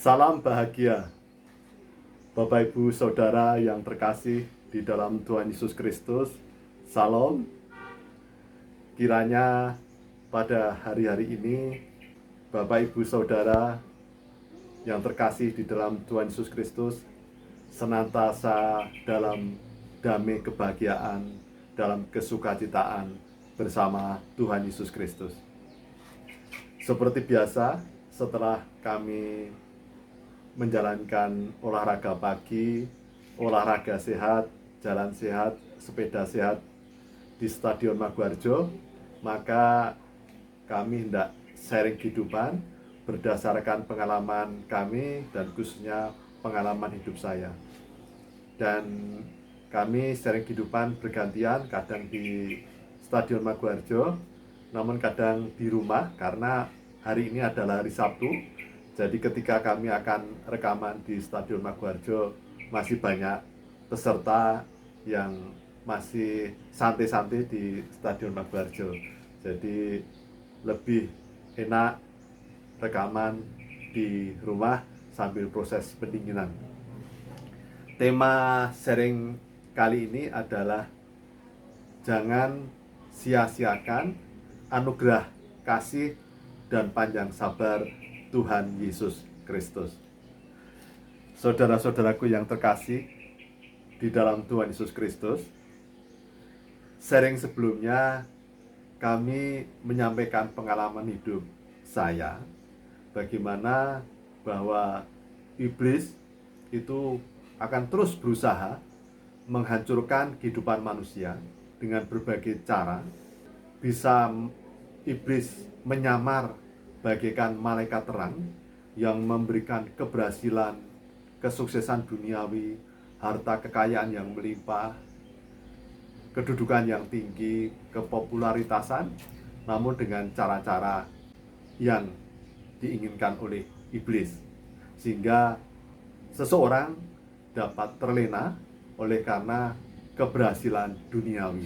Salam bahagia, Bapak Ibu Saudara yang terkasih di dalam Tuhan Yesus Kristus. Salam, kiranya pada hari-hari ini Bapak Ibu Saudara yang terkasih di dalam Tuhan Yesus Kristus senantiasa dalam damai kebahagiaan, dalam kesukacitaan bersama Tuhan Yesus Kristus. Seperti biasa, setelah kami menjalankan olahraga pagi, olahraga sehat, jalan sehat, sepeda sehat di Stadion Maguwarjo, maka kami hendak sharing kehidupan berdasarkan pengalaman kami dan khususnya pengalaman hidup saya. Dan kami sharing kehidupan bergantian, kadang di Stadion Maguwarjo, namun kadang di rumah karena hari ini adalah hari Sabtu. Jadi ketika kami akan rekaman di Stadion Maguwarjo, masih banyak peserta yang masih santai-santai di Stadion Maguwarjo. Jadi lebih enak rekaman di rumah sambil proses pendinginan. Tema sharing kali ini adalah jangan sia-siakan anugerah kasih dan panjang sabar Tuhan Yesus Kristus. Saudara-saudaraku yang terkasih di dalam Tuhan Yesus Kristus, sharing sebelumnya kami menyampaikan pengalaman hidup saya, bagaimana bahwa iblis itu akan terus berusaha menghancurkan kehidupan manusia dengan berbagai cara. Bisa iblis menyamar bagaikan malaikat terang yang memberikan keberhasilan, kesuksesan duniawi, harta kekayaan yang melimpah, kedudukan yang tinggi, kepopularitasan, namun dengan cara-cara yang diinginkan oleh iblis, sehingga seseorang dapat terlena oleh karena keberhasilan duniawi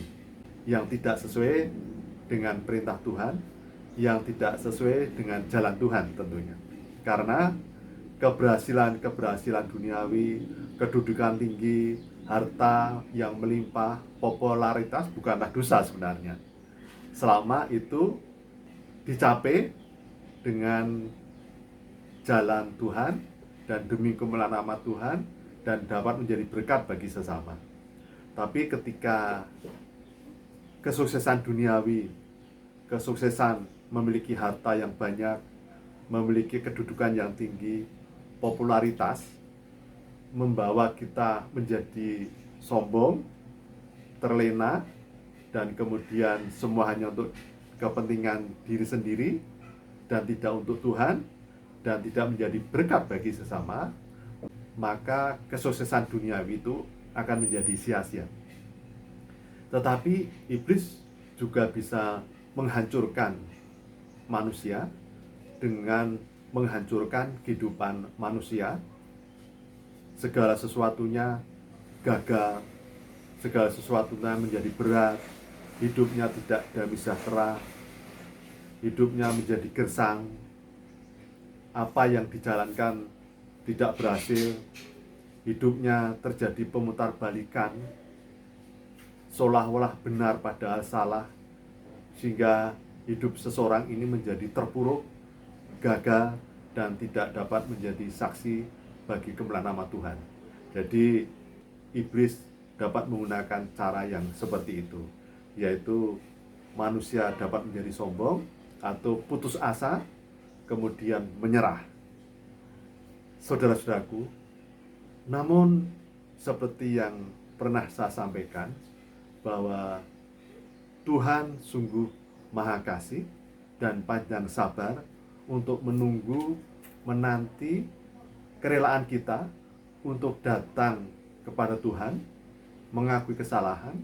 yang tidak sesuai dengan perintah Tuhan, yang tidak sesuai dengan jalan Tuhan tentunya. Karena keberhasilan duniawi, kedudukan tinggi, harta yang melimpah, popularitas bukanlah dosa sebenarnya, selama itu dicapai dengan jalan Tuhan dan demi kemuliaan nama Tuhan dan dapat menjadi berkat bagi sesama. Tapi ketika kesuksesan duniawi, kesuksesan memiliki harta yang banyak, memiliki kedudukan yang tinggi, popularitas, membawa kita menjadi sombong, terlena, dan kemudian semua hanya untuk kepentingan diri sendiri, dan tidak untuk Tuhan, dan tidak menjadi berkat bagi sesama, maka kesuksesan duniawi itu akan menjadi sia-sia. Tetapi iblis juga bisa menghancurkan manusia dengan menghancurkan kehidupan manusia. Segala sesuatunya gagal, segala sesuatunya menjadi berat, hidupnya tidak damai sejahtera, hidupnya menjadi gersang, apa yang dijalankan tidak berhasil, hidupnya terjadi pemutarbalikan, seolah-olah benar padahal salah, sehingga hidup seseorang ini menjadi terpuruk, gagal, dan tidak dapat menjadi saksi bagi kemuliaan nama Tuhan. Jadi iblis dapat menggunakan cara yang seperti itu, yaitu manusia dapat menjadi sombong atau putus asa, kemudian menyerah. Saudara-saudaraku, namun seperti yang pernah saya sampaikan, bahwa Tuhan sungguh Maha Kasih dan panjang sabar untuk menunggu, menanti kerelaan kita untuk datang kepada Tuhan, mengakui kesalahan,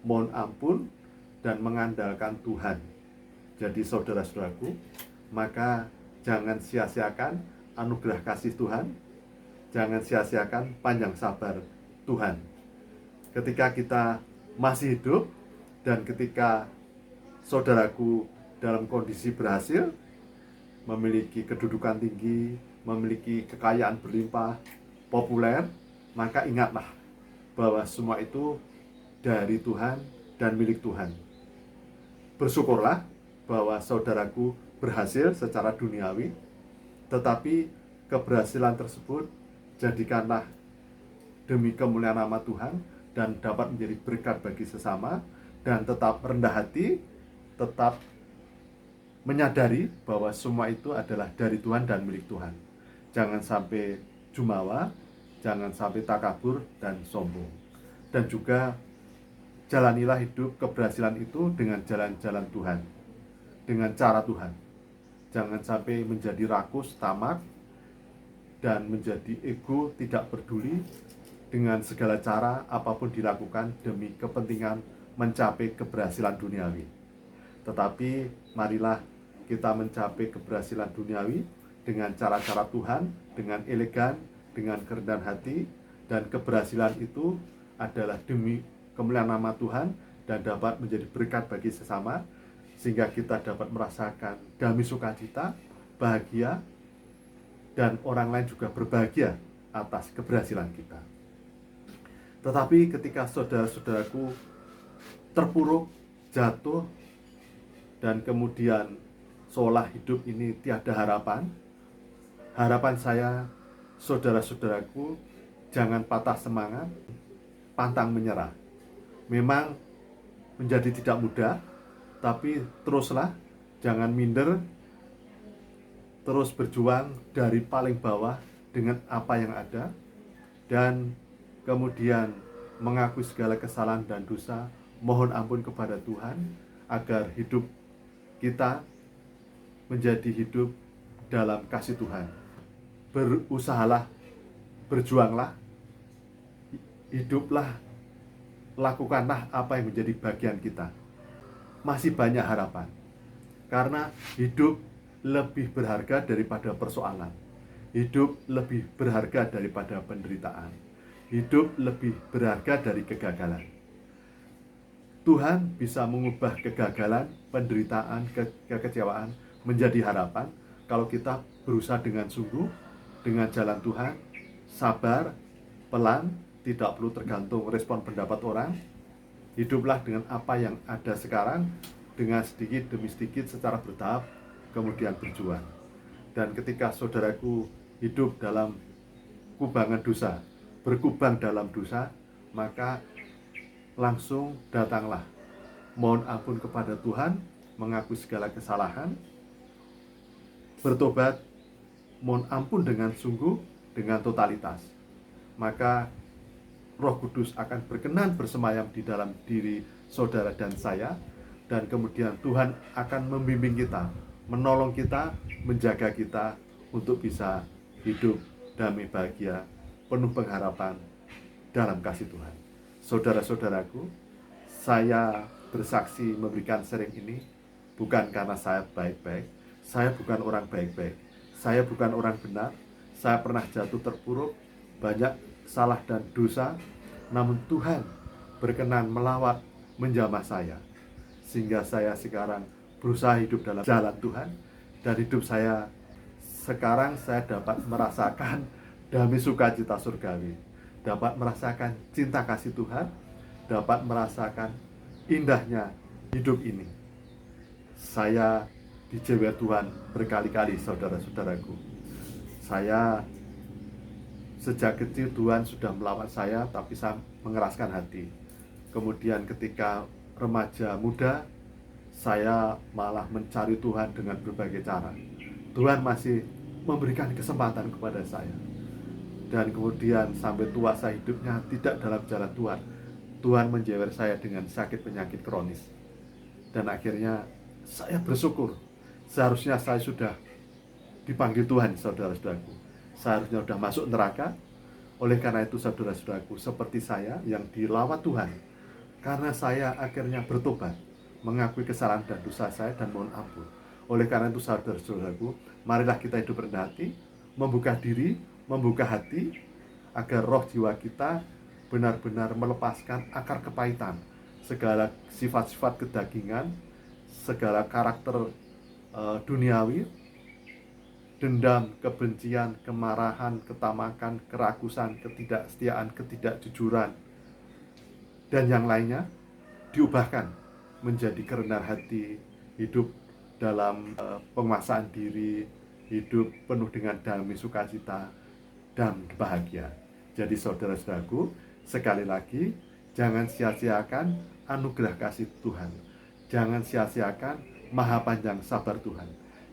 mohon ampun, dan mengandalkan Tuhan. Jadi saudara-saudaraku, maka jangan sia-siakan anugerah kasih Tuhan, jangan sia-siakan panjang sabar Tuhan. Ketika kita masih hidup dan ketika saudaraku dalam kondisi berhasil, memiliki kedudukan tinggi, memiliki kekayaan berlimpah, populer, maka ingatlah bahwa semua itu dari Tuhan dan milik Tuhan. Bersyukurlah bahwa saudaraku berhasil secara duniawi, tetapi keberhasilan tersebut jadikanlah demi kemuliaan nama Tuhan dan dapat menjadi berkat bagi sesama, dan tetap rendah hati, tetap menyadari bahwa semua itu adalah dari Tuhan dan milik Tuhan. Jangan sampai jumawa, jangan sampai takabur dan sombong. Dan juga jalanilah hidup keberhasilan itu dengan jalan-jalan Tuhan, dengan cara Tuhan. Jangan sampai menjadi rakus, tamak, dan menjadi ego, tidak peduli dengan segala cara apapun dilakukan demi kepentingan mencapai keberhasilan duniawi. Tetapi marilah kita mencapai keberhasilan duniawi dengan cara-cara Tuhan, dengan elegan, dengan kerendahan hati, dan keberhasilan itu adalah demi kemuliaan nama Tuhan dan dapat menjadi berkat bagi sesama, sehingga kita dapat merasakan damai sukacita, bahagia, dan orang lain juga berbahagia atas keberhasilan kita. Tetapi ketika saudara-saudaraku terpuruk, jatuh, dan kemudian seolah hidup ini tiada harapan, harapan saya, saudara-saudaraku, jangan patah semangat, pantang menyerah. Memang menjadi tidak mudah, tapi teruslah, jangan minder, terus berjuang dari paling bawah dengan apa yang ada, dan kemudian mengakui segala kesalahan dan dosa, mohon ampun kepada Tuhan, agar hidup kita menjadi hidup dalam kasih Tuhan. Berusahalah, berjuanglah, hiduplah, lakukanlah apa yang menjadi bagian kita. Masih banyak harapan, karena hidup lebih berharga daripada persoalan. Hidup lebih berharga daripada penderitaan. Hidup lebih berharga dari kegagalan. Tuhan bisa mengubah kegagalan, penderitaan, kekecewaan menjadi harapan kalau kita berusaha dengan sungguh, dengan jalan Tuhan, sabar, pelan, tidak perlu tergantung respon pendapat orang. Hiduplah dengan apa yang ada sekarang, dengan sedikit demi sedikit secara bertahap, kemudian berjuang. Dan ketika saudaraku hidup dalam kubangan dosa, berkubang dalam dosa, maka langsung datanglah mohon ampun kepada Tuhan, mengakui segala kesalahan, bertobat, mohon ampun dengan sungguh, dengan totalitas. Maka Roh Kudus akan berkenan bersemayam di dalam diri saudara dan saya, dan kemudian Tuhan akan membimbing kita, menolong kita, menjaga kita untuk bisa hidup damai, bahagia, penuh pengharapan dalam kasih Tuhan. Saudara-saudaraku, saya bersaksi memberikan sharing ini bukan karena saya baik-baik, saya bukan orang baik-baik, saya bukan orang benar, saya pernah jatuh terpuruk, banyak salah dan dosa, namun Tuhan berkenan melawat, menjamah saya, sehingga saya sekarang berusaha hidup dalam jalan Tuhan, dan hidup saya sekarang saya dapat merasakan damai sukacita surgawi, dapat merasakan cinta kasih Tuhan, dapat merasakan indahnya hidup ini. Saya dijewer Tuhan berkali-kali, saudara-saudaraku. Saya sejak kecil Tuhan sudah melawat saya, tapi saya mengeraskan hati. Kemudian ketika remaja muda, saya malah mencari Tuhan dengan berbagai cara. Tuhan masih memberikan kesempatan kepada saya. Dan kemudian sampai tua saya hidupnya tidak dalam jalan Tuhan. Tuhan menjewer saya dengan sakit penyakit kronis. Dan akhirnya saya bersyukur. Seharusnya saya sudah dipanggil Tuhan, saudara-saudaraku. Seharusnya sudah masuk neraka. Oleh karena itu, saudara-saudaraku, seperti saya yang dilawat Tuhan, karena saya akhirnya bertobat, mengakui kesalahan dan dosa saya dan mohon ampun. Oleh karena itu, saudara-saudaraku, marilah kita hidup rendah hati, membuka diri, membuka hati, agar roh jiwa kita benar-benar melepaskan akar kepahitan, segala sifat-sifat kedagingan, segala karakter duniawi, dendam, kebencian, kemarahan, ketamakan, kerakusan, ketidaksetiaan, ketidakjujuran, dan yang lainnya diubahkan menjadi kerendahan hati, hidup dalam penguasaan diri, hidup penuh dengan damai, sukacita, dan bahagia. Jadi saudara-saudaraku, sekali lagi, jangan sia-siakan anugerah kasih Tuhan. Jangan sia-siakan maha panjang sabar Tuhan.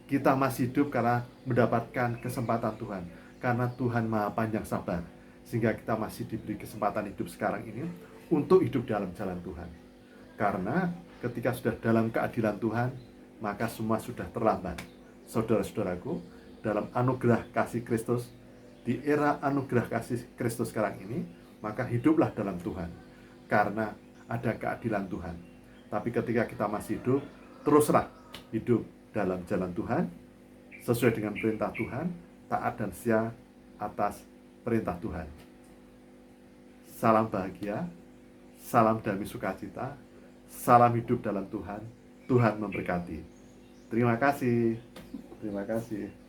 Kita masih hidup karena mendapatkan kesempatan Tuhan. Karena Tuhan maha panjang sabar. Sehingga kita masih diberi kesempatan hidup sekarang ini untuk hidup dalam jalan Tuhan. Karena ketika sudah dalam keadilan Tuhan, maka semua sudah terlambat. Saudara-saudaraku, dalam anugerah kasih Kristus, di era anugerah kasih Kristus sekarang ini, maka hiduplah dalam Tuhan. Karena ada keadilan Tuhan. Tapi ketika kita masih hidup, teruslah hidup dalam jalan Tuhan, sesuai dengan perintah Tuhan, taat dan setia atas perintah Tuhan. Salam bahagia, salam damai sukacita, salam hidup dalam Tuhan. Tuhan memberkati. Terima kasih. Terima kasih.